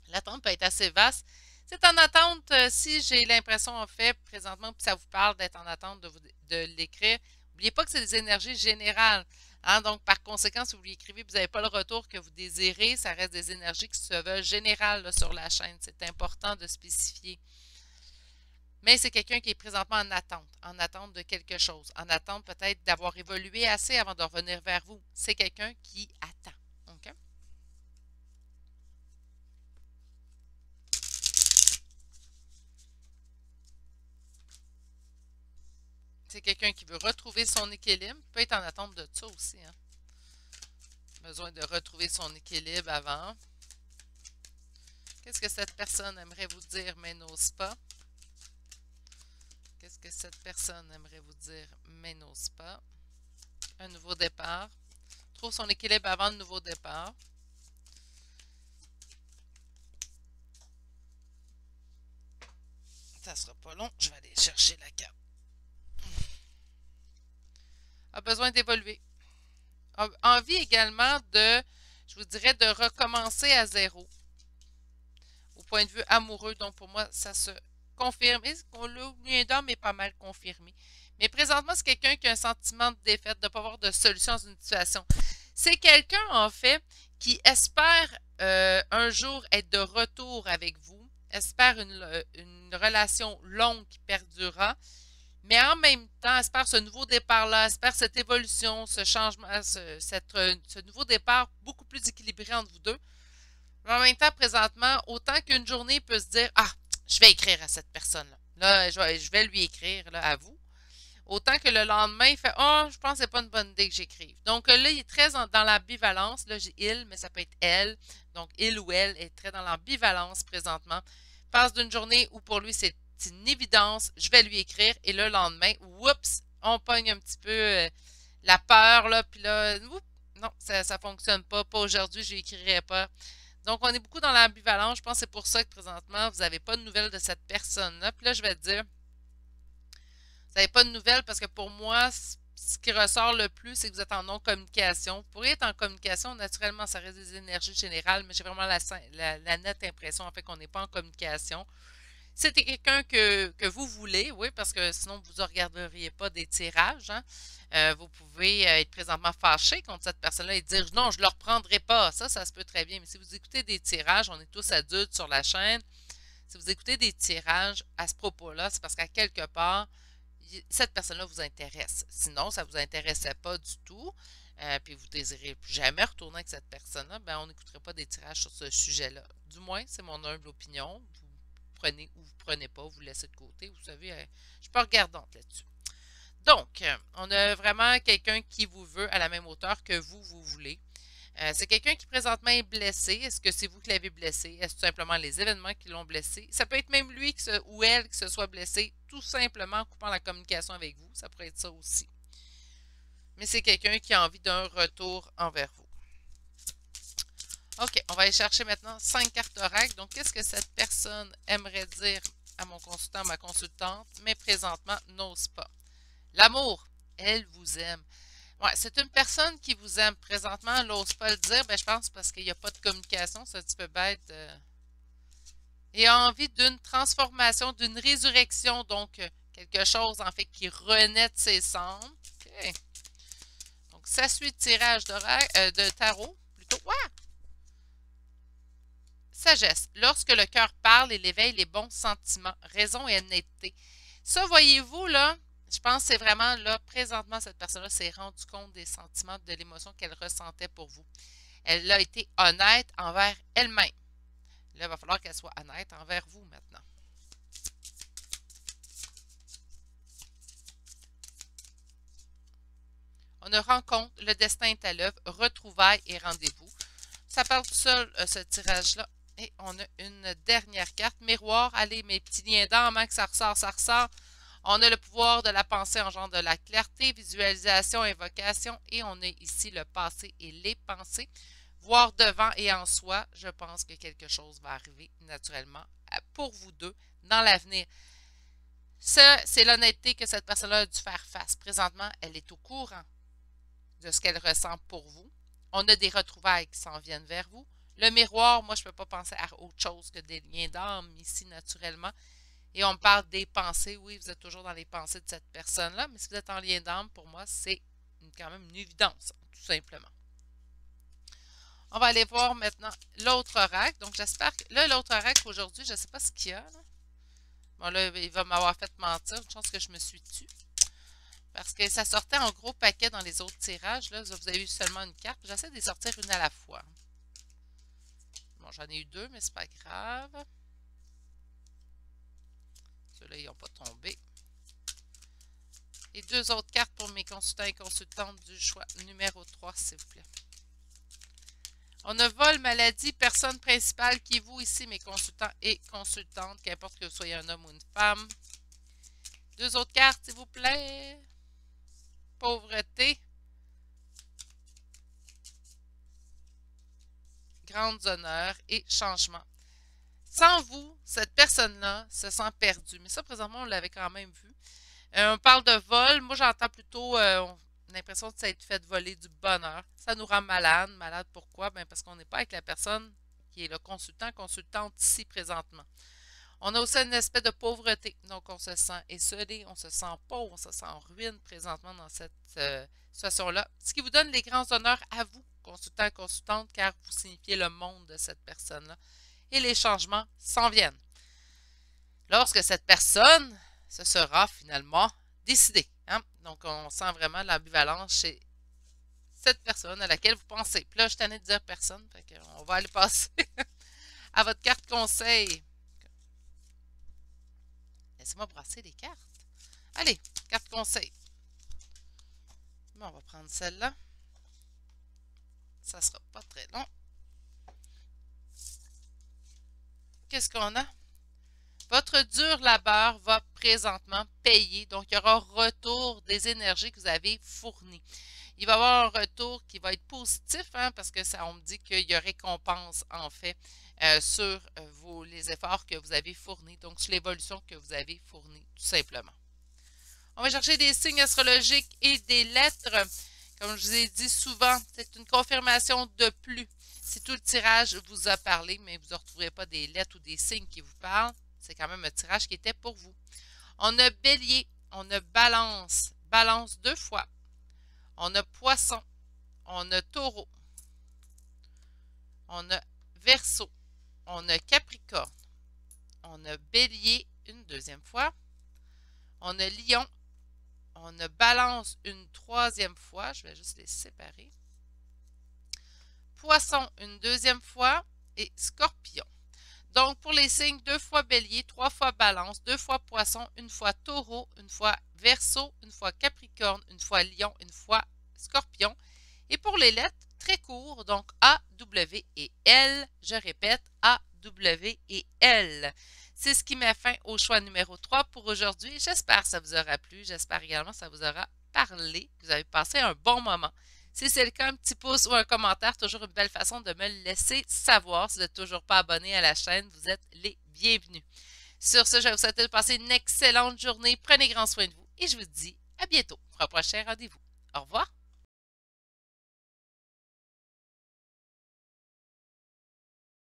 L'attente peut être assez vaste. C'est en attente, si j'ai l'impression, en fait, présentement, puis ça vous parle d'être en attente de l'écrire, n'oubliez pas que c'est des énergies générales. Hein, donc, par conséquent, si vous lui écrivez et vous n'avez pas le retour que vous désirez, ça reste des énergies qui se veulent générales là, sur la chaîne. C'est important de spécifier. Mais c'est quelqu'un qui est présentement en attente de quelque chose, en attente peut-être d'avoir évolué assez avant de revenir vers vous. C'est quelqu'un qui attend. OK? C'est quelqu'un qui veut retrouver son équilibre. Peut être en attente de ça aussi. Hein. Besoin de retrouver son équilibre avant. Qu'est-ce que cette personne aimerait vous dire mais n'ose pas? Qu'est-ce que cette personne aimerait vous dire mais n'ose pas? Un nouveau départ. Trouve son équilibre avant le nouveau départ. Ça sera pas long. Je vais aller chercher la carte. A besoin d'évoluer. A envie également de, je vous dirais, de recommencer à zéro. Au point de vue amoureux. Donc pour moi, ça se confirme. Et le lien d'homme est pas mal confirmé. Mais présentement, c'est quelqu'un qui a un sentiment de défaite, de ne pas avoir de solution dans une situation. C'est quelqu'un, en fait, qui espère un jour être de retour avec vous, espère une relation longue qui perdurera, mais en même temps, espère ce nouveau départ-là, espère cette évolution, ce changement, ce nouveau départ beaucoup plus équilibré entre vous deux. Mais en même temps, présentement, autant qu'une journée peut se dire, ah, je vais écrire à cette personne-là. Là, je vais lui écrire là, à vous. Autant que le lendemain, il fait oh, je pense que c'est pas une bonne idée que j'écrive. Donc là, il est très dans l'ambivalence. Là, j'ai il, mais ça peut être elle. Donc, il ou elle est très dans l'ambivalence présentement. Il passe d'une journée où pour lui, c'est une évidence, je vais lui écrire. Et le lendemain, oups, on pogne un petit peu la peur, là, puis là, oups, non, ça ne fonctionne pas. Pas aujourd'hui, je lui écrirai pas. Donc, on est beaucoup dans l'ambivalence. Je pense que c'est pour ça que présentement, vous n'avez pas de nouvelles de cette personne-là. Puis là, je vais te dire, vous n'avez pas de nouvelles parce que pour moi, ce qui ressort le plus, c'est que vous êtes en non-communication. Vous pourriez être en communication, naturellement, ça reste des énergies générales, mais j'ai vraiment la nette impression, en fait, qu'on n'est pas en communication. C'était quelqu'un que vous voulez, oui, parce que sinon, vous ne regarderiez pas des tirages. Hein. Vous pouvez être présentement fâché contre cette personne-là et dire non, je ne le reprendrai pas. Ça se peut très bien. Mais si vous écoutez des tirages, on est tous adultes sur la chaîne. Si vous écoutez des tirages à ce propos-là, c'est parce qu'à quelque part, cette personne-là vous intéresse. Sinon, ça ne vous intéressait pas du tout, puis vous ne désirez plus jamais retourner avec cette personne-là, ben on n'écouterait pas des tirages sur ce sujet-là. Du moins, c'est mon humble opinion. Vous prenez ou vous ne prenez pas, vous laissez de côté. Vous savez, je suis pas regardante là-dessus. Donc, on a vraiment quelqu'un qui vous veut à la même hauteur que vous voulez. C'est quelqu'un qui présentement est blessé. Est-ce que c'est vous qui l'avez blessé? Est-ce tout simplement les événements qui l'ont blessé? Ça peut être même lui ou elle qui se soit blessé, tout simplement en coupant la communication avec vous. Ça pourrait être ça aussi. Mais c'est quelqu'un qui a envie d'un retour envers vous. OK, on va aller chercher maintenant 5 cartes oracle. Donc, qu'est-ce que cette personne aimerait dire à mon consultant, ma consultante, mais présentement n'ose pas? L'amour, elle vous aime. Ouais, c'est une personne qui vous aime présentement, elle n'ose pas le dire, ben, je pense parce qu'il n'y a pas de communication, c'est un petit peu bête. Et a envie d'une transformation, d'une résurrection, donc quelque chose en fait qui renaît de ses cendres. OK. Donc, ça suit le tirage de tarot, plutôt. Ouais. Sagesse. Lorsque le cœur parle, il éveille les bons sentiments, raison et honnêteté. Ça, voyez-vous, là, je pense que c'est vraiment là, présentement, cette personne-là s'est rendue compte des sentiments, de l'émotion qu'elle ressentait pour vous. Elle a été honnête envers elle-même. Là, il va falloir qu'elle soit honnête envers vous maintenant. On a rencontre, le destin est à l'œuvre, retrouvailles et rendez-vous. Ça parle tout seul, ce tirage-là. Et on a une dernière carte, miroir. Allez, mes petits liens d'âme, hein, que ça ressort, ça ressort. On a le pouvoir de la pensée en genre de la clarté, visualisation, invocation. Et on a ici le passé et les pensées. Voir devant et en soi, je pense que quelque chose va arriver naturellement pour vous deux dans l'avenir. Ça, c'est l'honnêteté que cette personne-là a dû faire face. Présentement, elle est au courant de ce qu'elle ressent pour vous. On a des retrouvailles qui s'en viennent vers vous. Le miroir, moi, je ne peux pas penser à autre chose que des liens d'âme ici, naturellement. Et on me parle des pensées. Oui, vous êtes toujours dans les pensées de cette personne-là, mais si vous êtes en lien d'âme, pour moi, c'est quand même une évidence, tout simplement. On va aller voir maintenant l'autre oracle. Donc, j'espère que là, l'autre oracle aujourd'hui, je ne sais pas ce qu'il y a. Là. Bon, là, il va m'avoir fait mentir. Une chance que je me suis tue. Parce que ça sortait en gros paquet dans les autres tirages. Là, vous avez eu seulement une carte. J'essaie de les sortir une à la fois. Bon, j'en ai eu deux, mais c'est pas grave. Ceux-là, ils n'ont pas tombé. Et 2 autres cartes pour mes consultants et consultantes du choix numéro 3, s'il vous plaît. On a vol, maladie, personne principale qui est vous ici, mes consultants et consultantes, qu'importe que vous soyez un homme ou une femme. 2 autres cartes, s'il vous plaît. Pauvreté. Grands honneurs et changement. Sans vous, cette personne-là se sent perdue. Mais ça, présentement, on l'avait quand même vu. On parle de vol. Moi, j'entends plutôt l'impression de s'être fait voler du bonheur. Ça nous rend malade. Malade pourquoi? Ben parce qu'on n'est pas avec la personne qui est le consultant, consultante ici présentement. On a aussi une espèce de pauvreté. Donc, on se sent esselé, on se sent pauvre, on se sent en ruine présentement dans cette situation-là. Ce qui vous donne les grands honneurs à vous, consultant, consultante, car vous signifiez le monde de cette personne-là. Et les changements s'en viennent. Lorsque cette personne se sera finalement décidée. Hein? Donc, on sent vraiment l'ambivalence chez cette personne à laquelle vous pensez. Puis là, je tenais de dire personne, fait qu'on va aller passer à votre carte conseil. Laissez-moi brasser les cartes. Allez, carte conseil. Bon, on va prendre celle-là. Ça sera pas très long. Qu'est-ce qu'on a? Votre dur labeur va présentement payer. Donc, il y aura un retour des énergies que vous avez fournies. Il va y avoir un retour qui va être positif, hein, parce que ça, on me dit qu'il y a récompense, en fait, sur les efforts que vous avez fournis, donc sur l'évolution que vous avez fournie, tout simplement. On va chercher des signes astrologiques et des lettres. Comme je vous ai dit souvent, c'est une confirmation de plus. Si tout le tirage vous a parlé, mais vous ne retrouverez pas des lettres ou des signes qui vous parlent, c'est quand même un tirage qui était pour vous. On a Bélier, on a Balance, Balance 2 fois. On a Poisson, on a Taureau, on a Verseau, on a Capricorne, on a Bélier une deuxième fois, on a Lion, on a Balance une troisième fois, je vais juste les séparer, Poisson une deuxième fois et Scorpion. Donc, pour les signes, 2 fois Bélier, 3 fois Balance, 2 fois Poisson, 1 fois Taureau, 1 fois Verseau, 1 fois Capricorne, 1 fois Lion, 1 fois Scorpion. Et pour les lettres, très court, donc A, W et L. Je répète, A, W et L. C'est ce qui met fin au choix numéro 3 pour aujourd'hui. J'espère que ça vous aura plu. J'espère également que ça vous aura parlé, que vous avez passé un bon moment. Si c'est le cas, un petit pouce ou un commentaire, toujours une belle façon de me le laisser savoir. Si vous n'êtes toujours pas abonné à la chaîne, vous êtes les bienvenus. Sur ce, je vais vous souhaiter de passer une excellente journée. Prenez grand soin de vous et je vous dis à bientôt pour un prochain rendez-vous. Au revoir.